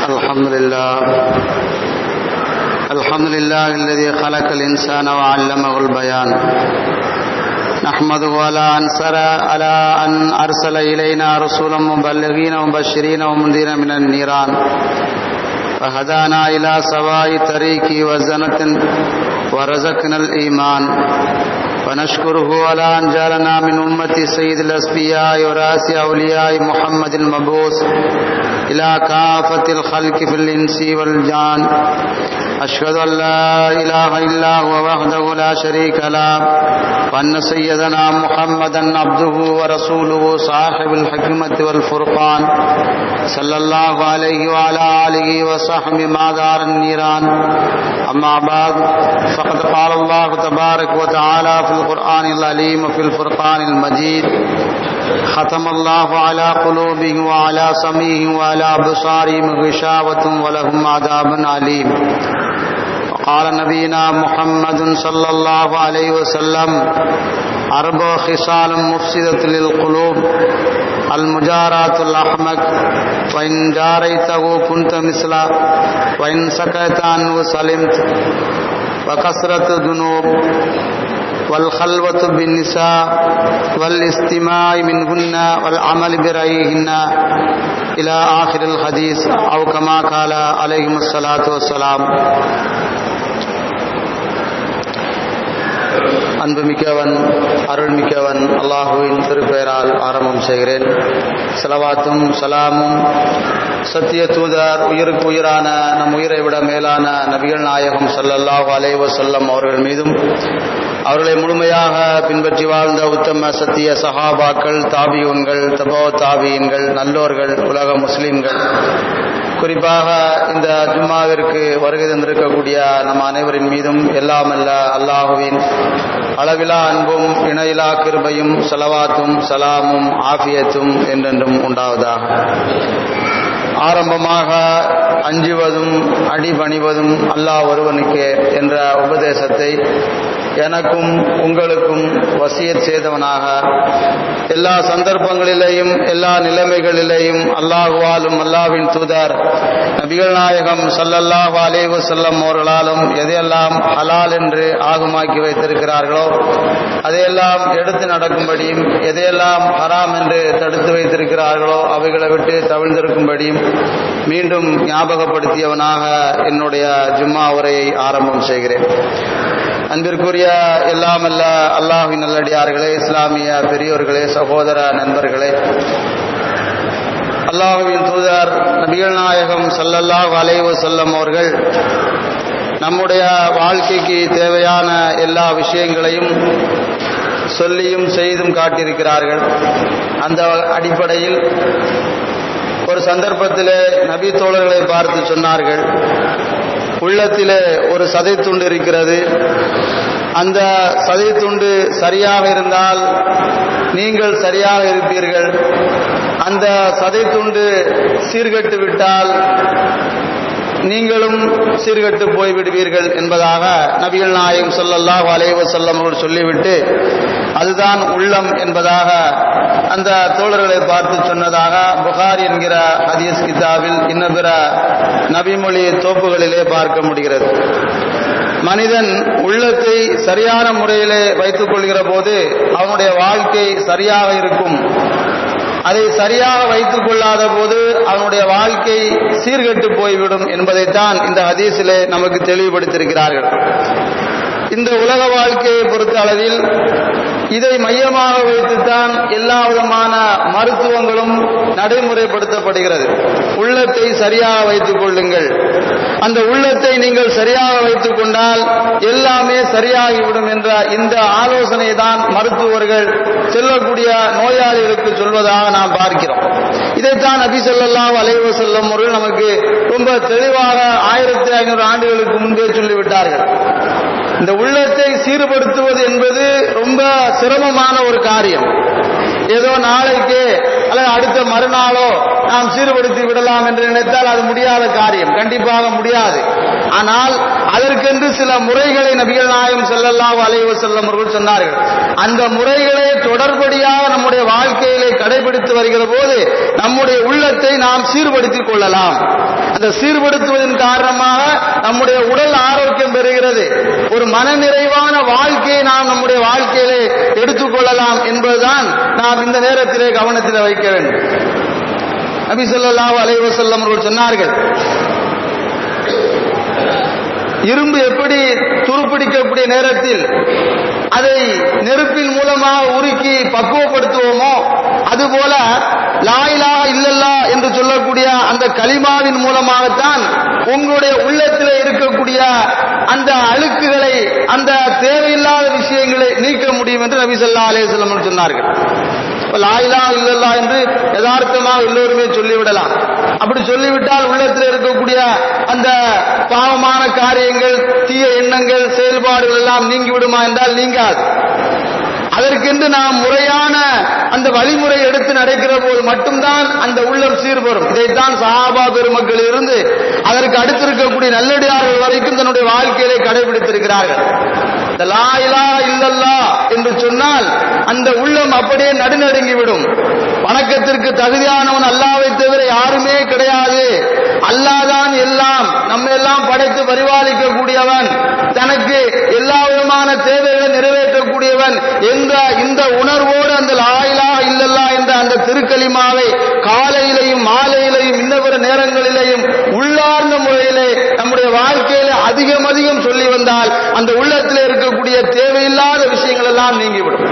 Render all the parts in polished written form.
الحمد لله الذي خلق الإنسان وعلمه البيان. نحمده على أن أرسل إلينا رسولا مبلغين ومبشرين ومنذرين من النيران، فهدانا إلى سواء طريق وزنة ورزقنا الإيمان. ونشكره على أن جعلنا من أمة سيد الأصفياء ورأس أولياء محمد المبعوث إلى كافة الخلق في الإنس والجان. أشهد أن لا إله إلا هو وحده لا شريك له، وأن سيدنا محمدا عبده ورسوله صاحب الحكمة والفرقان، صلى الله عليه وعلى آله وصحبه ما دار النيران. أما بعد، فقد قال الله تبارك وتعالى في القرآن العليم وفي الفرقان المجيد: ختم الله على قلوبهم وعلى سمعهم وعلى أبصارهم غشاوة ولهم عذاب أليم. وقال نبينا محمد صلى الله عليه وسلم: أربع خصال مفسدة للقلوب: المجارات الأحمق، وإن جاريته كنت مثله، وإن سكت عنه سلمت، وكثرة الذنوب، والخلوة بالنساء، والاستماع منهن، والعمل برأيهن، إلى آخر الحديث، أو كما قال عليهم الصلاة والسلام. அன்புமிக்கவன் அருள்மிக்கவன் அல்லாஹுவின் திருப்பெயரால் ஆரம்பம் செய்கிறேன். ஸலவாத்தும் சலாமும் சத்திய தூதர், உயிருக்கு உயிரான நம் உயிரை விட மேலான நபிகள் நாயகம் ஸல்லல்லாஹு அலைஹி வஸல்லம் அவர்கள் மீதும், அவர்களை முழுமையாக பின்பற்றி வாழ்ந்த உத்தம சத்திய சஹாபாக்கள், தாபியூன்கள், தபோ தாபியின்கள், நல்லோர்கள், உலக முஸ்லிம்கள், குறிப்பாக இந்த ஜும்மாவிற்கு வருகை தந்திருக்கக்கூடிய நம் அனைவரின் மீதும் எல்லாமல்ல அல்லாஹுவின் அளவிலா அன்பும் இணையிலா கிருபையும் ஸலவாத்தும் சலாமும் ஆஃபியத்தும் என்றென்றும் உண்டாவதாக. ஆரம்பமாக அஞ்சுவதும் அடிபணிவதும் அல்லாஹ் ஒருவனுக்கே என்ற உபதேசத்தை எனக்கும் உங்களுக்கும் வசியத் செய்தவனாக, எல்லா சந்தர்ப்பங்களிலேயும் எல்லா நிலைமைகளிலேயும் அல்லாஹுவாலும் அல்லாஹ்வின் தூதர் நபிகள் நாயகம் ஸல்லல்லாஹு அலைஹி வஸல்லம் அவர்களாலும் எதையெல்லாம் ஹலால் என்று ஆகுமாக்கி வைத்திருக்கிறார்களோ அதையெல்லாம் எடுத்து நடக்கும்படியும், எதையெல்லாம் ஹராம் என்று தடுத்து வைத்திருக்கிறார்களோ அவைகளை விட்டு தவிழ்ந்திருக்கும்படியும் மீண்டும் ஞாபகப்படுத்தியவனாக என்னுடைய ஜும்மா உரையை ஆரம்பம் செய்கிறேன். அன்பிற்குரிய எல்லாமல்ல அல்லாஹ்வின் நல்லடியார்களே, இஸ்லாமிய பெரியோர்களே, சகோதர நண்பர்களே, அல்லாஹ்வின் தூதர் நபிகள் நாயகம் ஸல்லல்லாஹு அலைஹி வஸல்லம் அவர்கள் நம்முடைய வாழ்க்கைக்கு தேவையான எல்லா விஷயங்களையும் சொல்லியும் செய்தும் காட்டியிருக்கிறார்கள். அந்த அடிப்படையில் ஒரு சந்தர்ப்பத்திலே நபி தோழர்களை பார்த்து சொன்னார்கள்: உள்ளத்திலே ஒரு சதை துண்டு இருக்கிறது, அந்த சதை துண்டு சரியாக இருந்தால் நீங்கள் சரியாக இருப்பீர்கள், அந்த சதை துண்டு சீர்கெட்டு விட்டால் நீங்களும் சீர்கெட்டு போய்விடுவீர்கள் என்பதாக நபிகள் நாயகம் ஸல்லல்லாஹு அலைஹி வஸல்லம் அவர்கள் சொல்லிவிட்டு, அதுதான் உள்ளம் என்பதாக அந்த தோழர்களை பார்த்து சொன்னதாக புகாரி என்கிற ஹதீஸ் கிதாபில் இன்ன பிற நபிமொழி தோப்புகளிலே பார்க்க முடிகிறது. மனிதன் உள்ளத்தை சரியான முறையிலே வைத்துக் கொள்கிற போது அவனுடைய வாழ்க்கை சரியாக இருக்கும். அதை சரியாக வைத்துக் கொள்ளாத போது அவனுடைய வாழ்க்கை சீர்கெட்டு போய்விடும் என்பதைத்தான் இந்த ஹதீஸிலே நமக்கு தெளிவுபடுத்தியிருக்கிறார்கள். இந்த உலக வாழ்க்கையை பொறுத்த அளவில் இதை மையமாக வைத்துத்தான் எல்லா விதமான மருத்துவங்களும் நடைமுறைப்படுத்தப்படுகிறது. உள்ளத்தை சரியாக வைத்துக் கொள்ளுங்கள், அந்த உள்ளத்தை நீங்கள் சரியாக வைத்துக் கொண்டால் எல்லாமே சரியாகிவிடும் என்ற இந்த ஆலோசனை தான் மருத்துவர்கள் செல்லக்கூடிய நோயாளிகளுக்கு சொல்வதாக நாம் பார்க்கிறோம். இதைத்தான் நபி ஸல்லல்லாஹு அலைஹி வஸல்லம் அவர்கள் நமக்கு ரொம்ப தெளிவாக 1500 ஆண்டுகளுக்கு முன்பே சொல்லிவிட்டார்கள். இந்த உள்ளத்தை சீர்படுத்துவது என்பது ரொம்ப சிரமமான ஒரு காரியம். ஏதோ நாளைக்கு அல்லது அடுத்த மறுநாளோ நாம் சீர்படுத்தி விடலாம் என்று நினைத்தால் அது முடியாத காரியம், கண்டிப்பாக முடியாது. ஆனால் அதற்கென்று சில முறைகளை நபிகள் நாயகம் ஸல்லல்லாஹு அலைஹி வஸல்லம் அவர்கள் சொன்னார்கள். அந்த முறைகளை தொடர்படியாக நம்முடைய வாழ்க்கையிலே கடைபிடித்து வருகிற போது நம்முடைய உள்ளத்தை நாம் சீர்படுத்திக் கொள்ளலாம். அந்த சீர்படுத்துவதன் காரணமாக நம்முடைய உடல் ஆரோக்கியம் பெறுகிறது. ஒரு மனநிறைவான வாழ்க்கையை நாம் நம்முடைய வாழ்க்கையிலே எடுத்துக்கொள்ளலாம் என்பதுதான் நாம் இந்த நேரத்திலே கவனத்தில் வைக்க வேண்டும். நபி ஸல்லல்லாஹு அலைஹி வஸல்லம் அவர்கள் சொன்னார்கள், இரும்பு எப்படி துருப்பிடிக்கக்கூடிய நேரத்தில் அதை நெருப்பின் மூலமாக உருக்கி பக்குவப்படுத்துவோமோ, அதுபோல லா இலாஹ இல்லல்லாஹ் என்று சொல்லக்கூடிய அந்த கலிமாவின் மூலமாகத்தான் உங்களுடைய உள்ளத்திலே இருக்கக்கூடிய அந்த அழுக்குகளை, அந்த தேவையில்லாத விஷயங்களை நீக்க முடியும் என்று நபி ஸல்லல்லாஹு அலைஹி வஸல்லம் சொன்னார்கள். லா இலாஹ இல்லல்லாஹ் என்று யதார்த்தமாக எல்லோருமே சொல்லிவிடலாம். அப்படி சொல்லிவிட்டால் உள்ளத்தில் இருக்கக்கூடிய அந்த பாவமான காரியங்கள், தீய எண்ணங்கள், செயல்பாடுகள் எல்லாம் நீங்கி விடுமா என்றால் நீங்காது. அதற்கென்று நாம் முறையான அந்த வழிமுறை எடுத்து நடக்கிற போது மட்டும்தான் அந்த உள்ளம் சீர்பெறும். இதைத்தான் சஹாபா பெருமக்களில் இருந்து அதற்கு அடுத்திருக்கக்கூடிய நல்லடியார்கள் வரைக்கும் தன்னுடைய வாழ்க்கையிலே கடைபிடித்திருக்கிறார்கள். லா இலாஹ இல்லல்லாஹ் என்று சொன்னால் அந்த உள்ளம் அப்படியே நடுநடுங்கிவிடும். வணக்கத்திற்கு தகுதியானவன் அல்லாஹ்வை தவிர யாருமே கிடையாது, அல்லாஹ்தான் எல்லாம், நம்ம எல்லாம் படைத்து பரிபாலிக்கக்கூடியவன், தனக்கு எல்லா விதமான தேவைகளை நிறைவேற்றக்கூடியவன் என்ற இந்த உணர்வோடு அந்த லா இலாஹ இல்லல்லாஹ் என்ற அந்த திருக்கலிமாவை காலையிலையும் மாலையிலையும் இன்னபிற நேரங்களிலேயும் உள்ளார்ந்த முறையிலே நம்முடைய வாழ்க்கையில அதிகம் அதிகம் சொல்லி வந்தால் அந்த உள்ளத்தில் இருக்கக்கூடிய தேவையில்லாத விஷயங்கள் எல்லாம் நீங்கிவிடும்.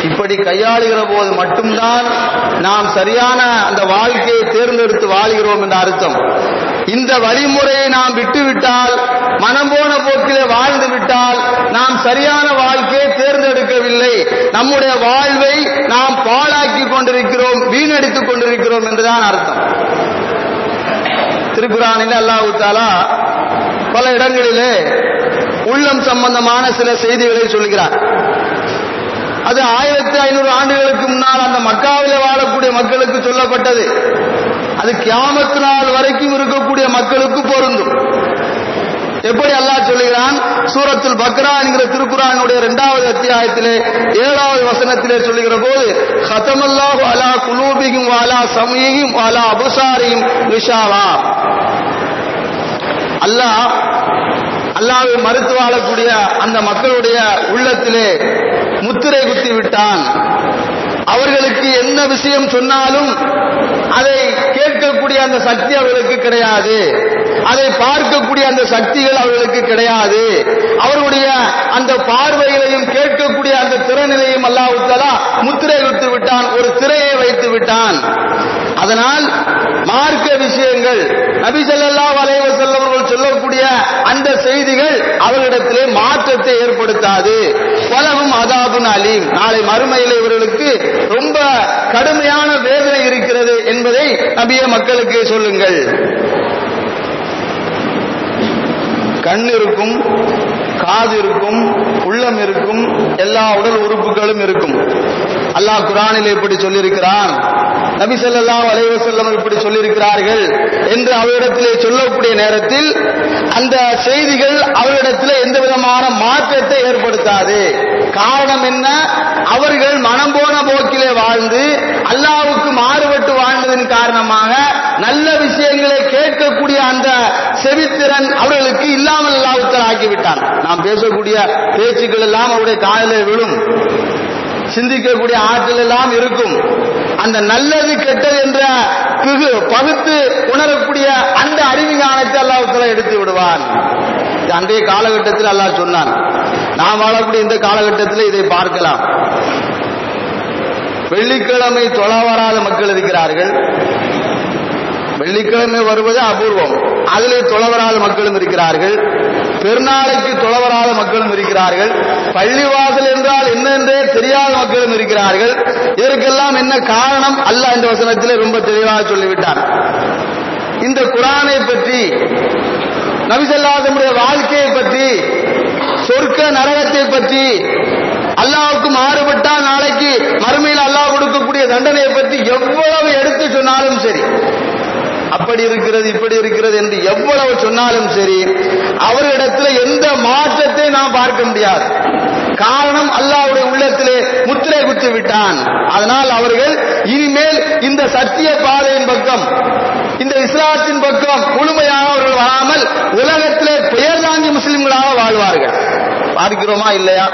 இப்படி கையாளுகிற போது மட்டும்தான் நாம் சரியான அந்த வாழ்க்கையை தேர்ந்தெடுத்து வாழ்கிறோம் என்ற அர்த்தம். இந்த வழிமுறையை நாம் விட்டுவிட்டால், மனம் போன போக்கிலே வாழ்ந்து விட்டால் நாம் சரியான வாழ்க்கையை தேர்ந்தெடுக்கவில்லை, நம்முடைய வாழ்வை நாம் பாழாக்கி கொண்டிருக்கிறோம், வீணடித்துக் கொண்டிருக்கிறோம் என்றுதான் அர்த்தம். திருக்குர்ஆனில் அல்லாஹ் தஆலா பல இடங்களிலே உள்ளம் சம்பந்தமான சில செய்திகளை சொல்கிறார். அது 1500 ஆண்டுகளுக்கு முன்னால் அந்த மக்காவிலே வாழக்கூடிய மக்களுக்கு சொல்லப்பட்டது. அது கியாமத் நாள் வரைக்கும் இருக்கக்கூடிய மக்களுக்கு பொருந்தும். எப்படி அல்லாஹ் சொல்லுகிறான்? சூரத்துல் பக்ரா என்கிற திருக்குர்ஆனுடைய 2வது அத்தியாயத்திலே 7வது வசனத்திலே சொல்லுகிற போது, ஹதமல்லாஹு அலா குலூபிஹிம் வ அலா சமீஹிம் வ அலா அப்சாரிஹிம் கிஷாவா. அல்லாஹ்வை மறுத்து வாழக்கூடிய அந்த மக்களுடைய உள்ளத்திலே முத்திரை குத்தி விட்டான். அவர்களுக்கு என்ன விஷயம் சொன்னாலும் அதை கேட்கக்கூடிய அந்த சக்தி அவர்களுக்கு கிடையாது, அதை பார்க்கக்கூடிய அந்த சக்திகள் அவர்களுக்கு கிடையாது. அவர்களுடைய அந்த பார்வைகளையும் கேட்கக்கூடிய அந்த திறனிலையும் அல்லாஹ் தஆலா முத்திரை குத்தி விட்டான், ஒரு திரையை வைத்து விட்டான். அதனால் மார்க்க விஷயங்கள், நபி ஸல்லல்லாஹு அலைஹி வஸல்லம் அவர்கள் சொல்லக்கூடிய அந்த செய்திகள் அவர்களிடத்திலே மாற்றத்தை ஏற்படுத்தாது. வலஹும் அதாபுன் அலீம், நாளை மறுமையிலே இவர்களுக்கு ரொம்ப கடுமையான வேதனை இருக்கிறது என்பதை நபியே மக்களுக்கு சொல்லுங்கள். கண் இருக்கும், காது இருக்கும், உள்ளம் இருக்கும், எல்லா உடல் உறுப்புகளும் இருக்கும். அல்லாஹ் குர்ஆனில் இப்படி சொல்லியிருக்கிறான், நபி ஸல்லல்லாஹு அலைஹி வஸல்லம் இப்படி சொல்லியிருக்கிறார்கள் என்று அவரிடத்திலே சொல்லக்கூடிய நேரத்தில் அந்த செய்திகள் அவரிடத்திலே எந்த விதமான மாற்றத்தை ஏற்படுத்தாது. காரணம் என்ன? அவர்கள் மனம் போன போக்கிலே வாழ்ந்து அல்லாஹ்வுக்கு மாறுபட்டு வாழ்ந்ததன் காரணமாக நல்ல விஷயங்களை கேட்கக்கூடிய அந்த செவித்திறன் அவர்களுக்கு இல்லாமல் அல்லாஹ் தஆலா ஆக்கிவிட்டான். நாம் பேசக்கூடிய பேச்சுக்கள் எல்லாம் அவருடைய காதிலே விழும், சிந்திக்கக்கூடிய ஆற்றல் எல்லாம் இருக்கும். அந்த நல்லது கெட்டது என்ற பகுத்து உணரக்கூடிய அந்த அறிவுஞானத்தை அல்லாஹ் தஆலா எடுத்து விடுவான். அன்றைய காலகட்டத்தில் அல்லாஹ் சொன்னான். நாம் வாழக்கூடிய இந்த காலகட்டத்தில் இதை பார்க்கலாம். வெள்ளிக்கிழமை தொழ வராத மக்கள் இருக்கிறார்கள். வெள்ளிக்கிழமை வருவது அபூர்வம், அதிலே தொழவராத மக்களும் இருக்கிறார்கள். பெருநாளைக்கு தொழவராத மக்களும் இருக்கிறார்கள். பள்ளிவாசல் என்றால் என்னென்றே தெரியாத மக்களும் இருக்கிறார்கள். இதற்கெல்லாம் என்ன காரணம்? அல்லாஹ் இந்த வசனத்திலே ரொம்ப தெளிவாக சொல்லிவிட்டார். இந்த குர்ஆனை பற்றி, நபி ஸல்லல்லாஹு அலைஹி வஸல்லம் வாழ்க்கையை பற்றி, சொர்க்க நரகத்தை பற்றி, அல்லாஹ்வுக்கு மாறுபட்டால் நாளைக்கு மறுமையில் அல்லாஹ் கொடுக்கக்கூடிய தண்டனையை பற்றி எவ்வளவு எடுத்து சொன்னாலும் சரி, அப்படி இருக்கிறது இப்படி இருக்கிறது என்று எவ்வளவு சொன்னாலும் சரி, அவர்களிடத்தில் எந்த மாற்றத்தை நாம் பார்க்க முடியாது. காரணம், அல்லாஹ்வுடைய உள்ளத்திலே முத்திரை குத்தி விட்டான். அதனால் அவர்கள் இனிமேல் இந்த சத்திய பாதையின் பக்கம், இந்த இஸ்லாத்தின் பக்கம் முழுமையாக அவர்கள் வராமல் உலகத்திலே பெயர் தாங்கி முஸ்லிம்களாக வாழ்வார்கள். பார்க்கிறோமா இல்லையா?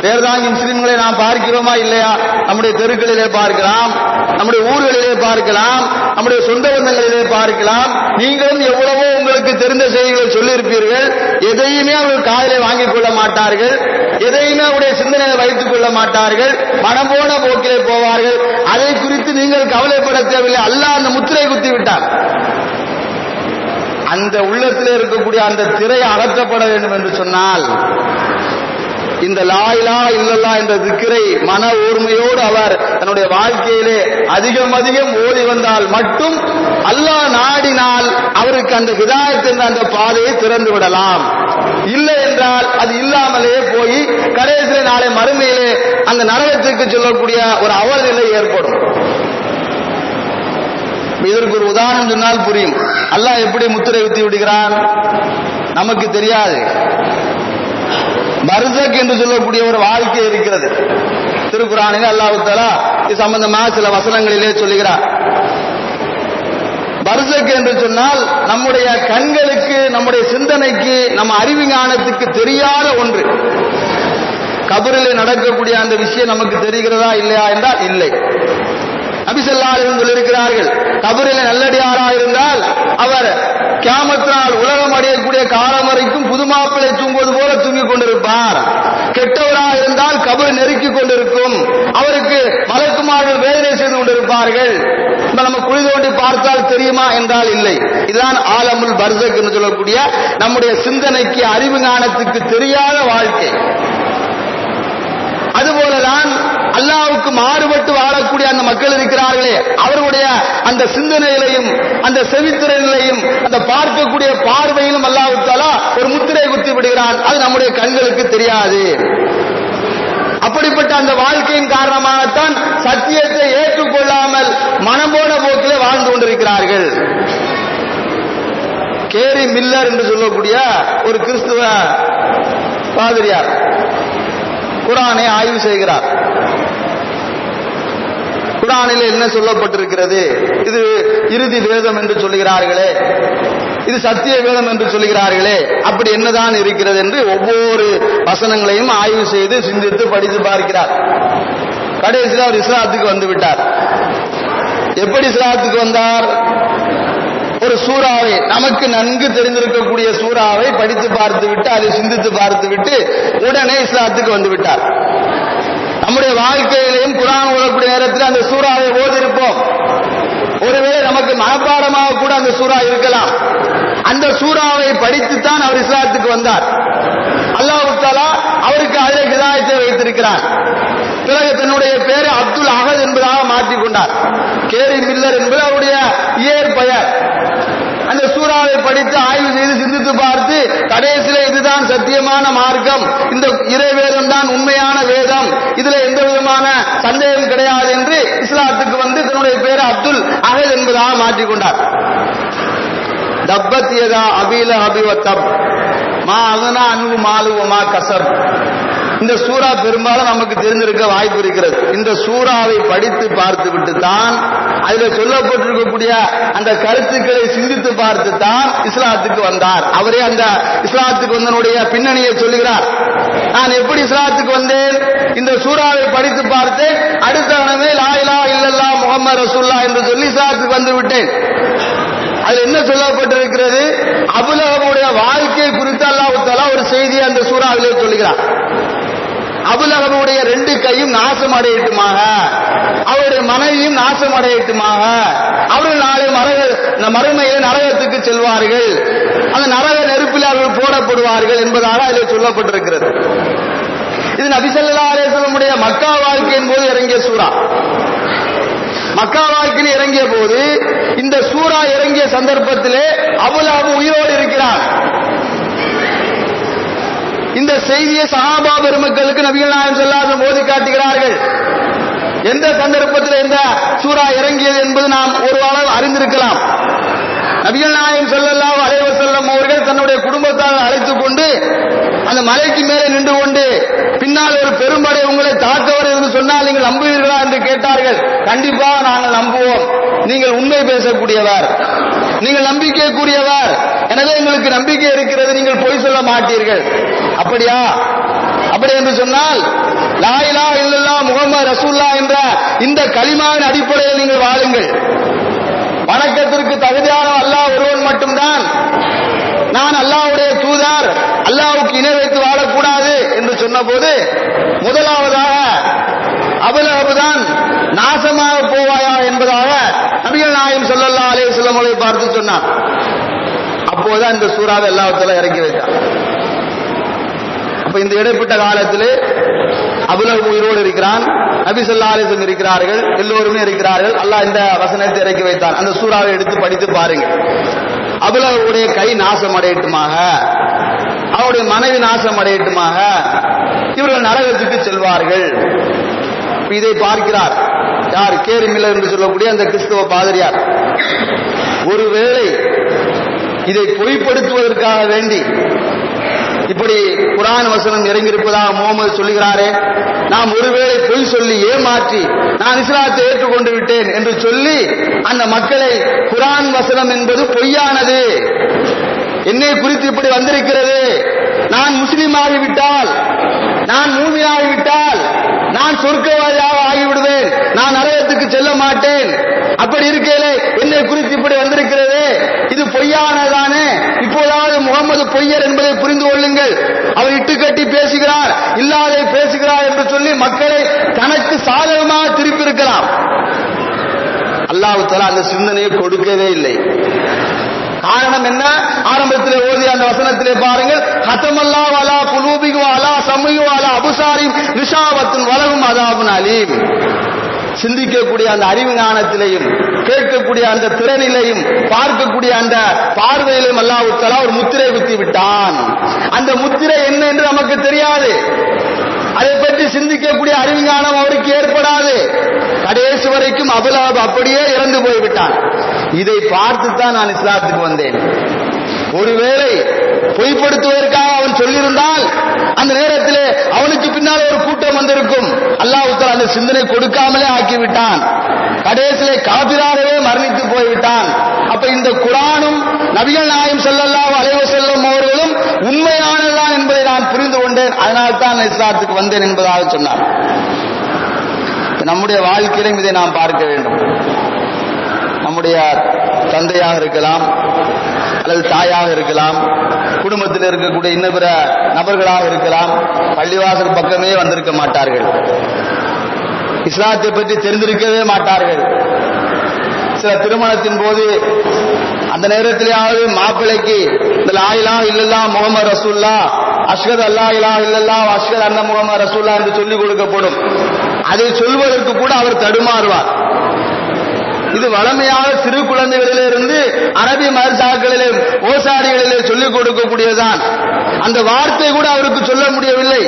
பெயர் தாங்கி முஸ்லிம்களை நாம் பார்க்கிறோமா இல்லையா? நம்முடைய தெருக்களிலே பார்க்கலாம், நம்முடைய ஊர்களிலே பார்க்கலாம், நம்முடைய சொந்த பந்தங்களிலே பார்க்கலாம். நீங்களும் எவ்வளவோ உங்களுக்கு தெரிந்த செய்திகளை சொல்லியிருப்பீர்கள். எதையுமே அவர்கள் காதிலே வாங்கிக் கொள்ள மாட்டார்கள், எதையுமே அவருடைய சிந்தனையை வைத்துக் கொள்ள மாட்டார்கள், மனம் போன போக்கிலே போவார்கள். அதை குறித்து நீங்கள் கவலைப்பட தேவையில்லை. அல்லாஹ் அந்த முத்திரை குத்தி விட்டார். அந்த உள்ளத்திலே இருக்கக்கூடிய அந்த திரை அகற்றப்பட வேண்டும் என்று சொன்னால் இந்த லா இலாஹ இல்லல்லாஹ் என்ற திக்ரை மன ஊர்மையோடு அவர் தன்னுடைய வாழ்க்கையிலே அதிகம் ஓடி வந்தால் மட்டும் அல்லாஹ் நாடினால் அவருக்கு அந்த ஹிதாயத் என்ற அந்த பாதையை திறந்து விடலாம். இல்லை என்றால் அது இல்லாமலே போய் கடைசியிலே நாளை மறுமையிலே அந்த நரகத்திற்கு சொல்லக்கூடிய ஒரு அவல் நிலை ஏற்படும். இதற்கு ஒரு உதாரணம் சொன்னால் புரியும். அல்லாஹ் எப்படி முத்திரை குத்தி விடுகிறான் நமக்கு தெரியாது. பர்சக் என்று சொல்லக்கூடிய ஒரு வாழ்க்கை இருக்கிறது. திருக்குர்ஆனில் அல்லாஹ் தஆலா இது சம்பந்தமாக சில வசனங்களிலே சொல்லுகிறார். பர்சக் என்று சொன்னால் நம்முடைய கண்களுக்கு, நம்முடைய சிந்தனைக்கு, நம்ம அறிவுஞானத்துக்கு தெரியாத ஒன்று. கபரிலே நடக்கக்கூடிய அந்த விஷயம் நமக்கு தெரிகிறதா இல்லையா என்றால் இல்லை. நபி ஸல்லல்லாஹு அலைஹி வஸல்லம் சொல்லியிருக்கிறார்கள், கபரிலே நல்லடியாராக இருந்தால் அவர் கியாமத் நாள் உலகம் அடையக்கூடிய காலம் வரைக்கும் புதுமாப்பிளை தூங்குவது போல தூங்கிக் கொண்டிருப்பார். கெட்டவராக இருந்தால் கபர் நெருக்கிக் கொண்டிருக்கும், அவருக்கு மலக்குமார்கள் வேதனை செய்து கொண்டிருப்பார்கள். நம்ம குழி தோண்டி பார்த்தால் தெரியுமா என்றால் இல்லை. இதுதான் ஆலமுல் பர்சக் என்று சொல்லக்கூடிய நம்முடைய சிந்தனைக்கு, அறிவு ஞானத்துக்கு தெரியாத வாழ்க்கை. அதுபோலதான் அல்லாஹ்வுக்கு மாறுபட்டு வாழக்கூடிய அந்த மக்கள் இருக்கிறார்களே, அவர்களுடைய அந்த சிந்தனையிலையும், அந்த செவித்திறனிலையும், அந்த பார்க்கக்கூடிய பார்வையிலும் அல்லாஹ் தஆலா ஒரு முத்திரை குத்தி விடுகிறான். அது நம்முடைய கண்களுக்கு தெரியாது. அப்படிப்பட்ட அந்த வாழ்க்கையின் காரணமாகத்தான் சத்தியத்தை ஏற்றுக்கொள்ளாமல் மனம் போன போக்கிலே வாழ்ந்து கொண்டிருக்கிறார்கள். கேரி மில்லர் என்று சொல்லக்கூடிய ஒரு கிறிஸ்துவ பாதிரியார் குர்ஆனை ஆய்வு செய்கிறார். குர்ஆனில் என்ன சொல்லப்பட்டிருக்கிறது? இது இறுதி வேதம் என்று சொல்லுகிறார்களே, இது சத்திய வேதம் என்று சொல்லுகிறார்களே, அப்படி என்னதான் இருக்கிறது என்று ஒவ்வொரு வசனங்களையும் ஆய்வு செய்து சிந்தித்து படித்து பார்க்கிறார். கடைசியில் அவர் இஸ்லாத்துக்கு வந்து விட்டார். எப்படி இஸ்லாத்துக்கு வந்தார்? ஒரு சூறாவை, நமக்கு நன்கு தெரிந்திருக்கக்கூடிய சூறாவை படித்து பார்த்து விட்டு, அதை சிந்தித்து பார்த்து விட்டு உடனே இஸ்லாத்துக்கு வந்து விட்டார். நம்முடைய வாழ்க்கையிலையும் குர்ஆன் ஓதக்கூடிய நேரத்தில் அந்த சூறாவை ஓதிருப்போம். ஒருவேளை நமக்கு மனப்பாடமாக கூட அந்த சூறா இருக்கலாம். அந்த சூறாவை படித்துத்தான் அவர் இஸ்லாத்துக்கு வந்தார். அல்லாஹ் தஆலா அவருக்கு அதிலே ஹிதாயத்தை வைத்திருக்கிறார். பிறகு தன்னுடைய பேரை அப்துல் அஹத் என்பதாக மாற்றிக்கொண்டார். கேரி மில்லர் என்பது அவருடைய இயற்பெயர். அந்த சூறாவை படித்து ஆய்வு செய்து சிந்தித்து பார்த்து கடைசியிலே இதுதான் சத்தியமான மார்க்கம், இந்த இறை வேதம் தான் உண்மையான வேதம், இதுல எந்த விதமான சந்தேகம் கிடையாது என்று இஸ்லாத்துக்கு வந்து தன்னுடைய பேரை அப்துல் அஹத் என்பதாக மாற்றிக்கொண்டார். தப்பத் யதா அபீ லஹபி வ தப் மா அக்னா அன்ஹு மாலுஹு வ மா கஸப். இந்த சூரா பெரும்பாலும் நமக்கு தெரிந்திருக்க வாய்ப்பு இருக்கிறது. இந்த சூறாவை படித்து பார்த்து விட்டு தான் அதில் சொல்லப்பட்டிருக்கக்கூடிய அந்த கருத்துக்களை சிந்தித்து பார்த்து தான் இஸ்லாத்துக்கு வந்தார். அவரே அந்த இஸ்லாத்துக்கு வந்தனுடைய பின்னணியை சொல்லுகிறார். நான் எப்படி இஸ்லாத்துக்கு வந்தேன்? இந்த சூறாவை படித்து பார்த்தேன், அடுத்த கணமே லா இலாஹ இல்லல்லாஹ் முஹம்மது ரசூலுல்லாஹ் என்று சொல்லி இஸ்லாத்துக்கு வந்து விட்டேன். அதில் என்ன சொல்லப்பட்டிருக்கிறது? அபூலஹபுடைய வாழ்க்கை குறித்து அல்லாஹ் தஆலா ஒரு செய்தியை அந்த சூறாவிலே சொல்லுகிறார். அபூலஹபுடைய 2 கையும் நாசம் அடையட்டுமாக, அவருடைய மனைவியும் நாசம் அடையட்டுமாக, அவர்கள் நாளை மறுமையிலே நரகத்துக்கு செல்வார்கள், அந்த நரக நெருப்பில் அவர்கள் போடப்படுவார்கள் என்பதாக அதில் சொல்லப்பட்டிருக்கிறது. இது நபி ஸல்லல்லாஹு அலைஹி வஸல்லம் மக்கா வாழ்க்கையின் போது இறங்கிய சூரா. மக்கா வாழ்க்கையில் இறங்கிய போது இந்த சூரா இறங்கிய சந்தர்ப்பத்திலே அபூலஹப் உயிரோடு இருக்கிறார். இந்த செய்தியை சஹாபா பெருமக்களுக்கு நபிகள் நாயகம் ஸல்லல்லாஹு அலைஹி வஸல்லம் ஓதி காட்டுகிறார்கள். எந்த சந்தர்ப்பத்தில் இந்த சூரா இறங்கியது என்பது நாம் ஒரு அளவு அறிந்திருக்கலாம். நபிகள் நாயகம் ஸல்லல்லாஹு அலைஹி வஸல்லம் அவர்கள் தன்னுடைய குடும்பத்தாரை அழைத்துக் கொண்டு அந்த மலைக்கு மேலே நின்று கொண்டு பின்னால் ஒரு பெரும்படை உங்களை தாக்க வருகிறது சொன்னால் நீங்கள் நம்புவீர்களா என்று கேட்டார்கள். கண்டிப்பாக நாங்கள் நம்புவோம், நீங்கள் உண்மை பேசக்கூடியவர், நீங்கள் நம்பிக்கைக்குரியவர், எனவே எங்களுக்கு நம்பிக்கை இருக்கிறது, நீங்கள் பொய் சொல்ல மாட்டீர்கள். அப்படியா? அப்படி என்று சொன்னால் லா இலாஹ இல்லல்லாஹ் முஹம்மது ரசூலுல்லாஹ் என்ற இந்த கலிமாவின் அடிப்படையில் நீங்கள் வாழுங்கள். வணக்கத்திற்கு தகுதியான அல்லாஹ் ஒருவன் மட்டும்தான், நான் அல்லாஹ்வுடைய தூதர், அல்லாஹ்வுக்கு இணை வைத்து வாழக்கூடாது என்று சொன்னபோது முதலாவதாக அபூலஹப்தான் நாசமாக போவாயா என்பதாக நபிகள் நாயகம் ஸல்லல்லாஹு அலைஹி வஸல்லம் அவர்களை பார்த்து சொன்னார். அப்போதான் இந்த சூறாவை அல்லாஹ் தஆலா இறக்கி வைத்தார். அப்ப இந்த இடைப்பட்ட காலத்திலே அபூலஹப் உயிரோடு இருக்கிறான், நபி ஸல்லல்லாஹு அலைஹி வஸல்லம் இருக்கிறார்கள், எல்லோருமே இருக்கிறார்கள். அல்லாஹ் இந்த வசனத்தை இறக்கி வைத்தான். அந்த சூறாவை எடுத்து படித்து பாருங்க. அபூலஹபுடைய கை நாசம் அடையட்டுமாக, அவருடைய மனைவி நாசம் அடையட்டுமாக, இவர்கள் நரகத்துக்கு செல்வார்கள். இதை பார்க்கிறார் யார்? கேரி மில்லர் என்று சொல்லக்கூடிய அந்த கிறிஸ்தவ பாதிரியார். ஒருவேளை இதை பொய்ப்படுத்துவதற்காக வேண்டி இப்படி குர்ஆன் வசனம் இறங்கியிருப்பதாக முகமது சொல்லுகிறாரே, நாம் ஒருவேளை பொய் சொல்லி ஏமாற்றி நான் இஸ்லாத்தை ஏற்றுக்கொண்டு விட்டேன் என்று சொல்லி அந்த மக்களை குர்ஆன் வசனம் என்பது பொய்யானது, என்னை குறித்து இப்படி வந்திருக்கிறது, நான் முஸ்லீம் ஆகிவிட்டால், நான் மூமினாகிவிட்டால் நான் சொர்க்கவாதியாக ஆகிவிடுவேன், நான் நரகத்துக்கு செல்ல மாட்டேன், அப்படி இருக்கையிலே என்னை குறித்து இப்படி வந்திருக்கிறது, இது பொய்யானதானே, இப்போதாவது முகமது பொய்யர் என்பதை புரிந்து கொள்ளுங்கள், அவர் இட்டுக்கட்டி பேசுகிறார், இல்லாதை பேசுகிறார் என்று சொல்லி மக்களை தனக்கு சாதகமாக திருப்பி இருக்கலாம். அல்லாஹ் தஆலா அந்த சிந்தனையை கொடுக்கவே இல்லை. காரணம் என்ன? ஆரம்பத்திலே ஓதிய அந்த வசனத்திலே பாருங்கள், ஹதமல்லாஹு அலா குலூபிஹிம் வ அலா சம்இஹிம் வ அலா அப்சாரிஹிம் கிஷாவத்துன் வலஹும் அஸாபுன் அலீம். சிந்திக்கக்கூடிய அந்த அறிவு ஞானத்திலையும், கேட்கக்கூடிய அந்த திறனிலையும், பார்க்கக்கூடிய அந்த பார்வையிலும் அல்லாஹ் தஆலா ஒரு முத்திரை குத்தி விட்டான். அந்த முத்திரை என்ன என்று நமக்கு தெரியாது, அதை பற்றி சிந்திக்கக்கூடிய அறிவு ஞானம் அவருக்கு ஏற்படாது. கடைசி வரைக்கும் அபூலஹப் அப்படியே இறந்து போய்விட்டான். இதை பார்த்துத்தான் நான் இஸ்லாத்துக்கு வந்தேன். ஒருவேளை பொய்ப்படுத்துவதற்காக அவன் சொல்லியிருந்தால் அந்த நேரத்திலே அவனுக்கு பின்னால் ஒரு கூட்டம் வந்திருக்கும். அல்லாஹ் தஆலா அந்த சிந்தனை கொடுக்காமலே ஆக்கிவிட்டான். கடைசியிலே காபிராகவே மரணித்து போய்விட்டான். அப்ப இந்த குர்ஆனும் நபிகள் நாயகம் ஸல்லல்லாஹு அலைஹி வஸல்லம் அவர்களும் உண்மையானதுதான் என்பதை நான் புரிந்து கொண்டேன், அதனால் தான் நான் இஸ்லாத்துக்கு வந்தேன் என்பதாக சொன்னார். நம்முடைய வாழ்க்கையிலும் இதை நாம் பார்க்க வேண்டும். நம்முடைய தந்தையாக இருக்கலாம், அல்லது தாயாக இருக்கலாம், குடும்பத்தில் இருக்கக்கூடிய இன்ன பிற நபர்களாக இருக்கலாம், பள்ளிவாசல் பக்கமே வந்திருக்க மாட்டார்கள், இஸ்லாத்தை பற்றி தெரிந்திருக்கவே மாட்டார்கள். சில திருமணத்தின் போது அந்த நேரத்திலேயாவது மாப்பிள்ளைக்கு இந்த லா இலாஹ இல்லல்லாஹ் முஹம்மது ரசூலுல்லாஹ், அஷ்ஹது அல்லா இலாஹ இல்லல்லாஹ் வ அஷ்ஹது அன்ன முஹம்மது ரசூலுல்லாஹ் என்று சொல்லிக் கொடுக்கப்படும். அதை சொல்வதற்கு கூட அவர் தடுமாறுவார். இது வளமையாக சிறு குழந்தைகளிலிருந்து அரபி மதரசாக்களிலே ஓசாரிகளிலே சொல்லிக் கொடுக்கக்கூடியதான். அந்த வார்த்தை கூட அவருக்கு சொல்ல முடியவில்லை.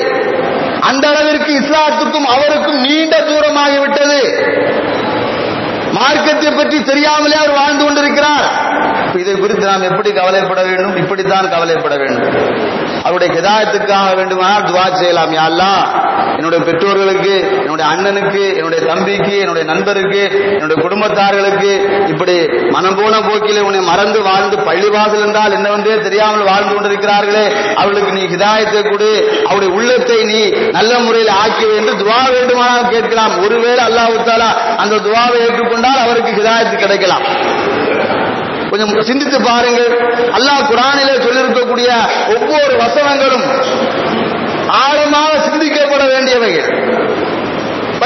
அந்த அளவிற்கு இஸ்லாத்துக்கும் அவருக்கும் நீண்ட தூரமாகிவிட்டது. மார்க்கத்தை பற்றி தெரியாமலே அவர் வாழ்ந்து கொண்டிருக்கிறார். இதை குறித்து நாம் எப்படி கவலைப்பட வேண்டும்? இப்படித்தான் கவலைப்பட வேண்டும். அவருடைய ஹிதாயத்துக்காக வேண்டுமானால் துஆ செய்யலாம். யா அல்லாஹ், என்னுடைய பெற்றோர்களுக்கு, என்னுடைய அண்ணனுக்கு, என்னுடைய தம்பிக்கு, என்னுடைய நண்பருக்கு, என்னுடைய குடும்பத்தார்களுக்கு இப்படி மனம் போன போக்கிலே உன்னை மறந்து வாழ்ந்து பள்ளிவாசல் என்றால் என்னவென்றே தெரியாமல் வாழ்ந்து கொண்டிருக்கிறார்களே, அவர்களுக்கு நீ ஹிதாயத்தை கொடு, அவருடைய உள்ளத்தை நீ நல்ல முறையில் ஆக்கி என்று துஆ வேண்டுமானால் கேட்கலாம். ஒருவேளை அல்லாஹ் தஆலா அந்த துஆவை ஏற்றுக்கொண்டால் அவருக்கு ஹிதாயத்து கிடைக்கலாம். கொஞ்சம் சிந்தித்து பாருங்கள். அல்லாஹ் குர்ஆனிலே சொல்லியிருக்கக்கூடிய ஒவ்வொரு வசனங்களும் ஆழமாக சிந்திக்கப்பட வேண்டியவைகள்.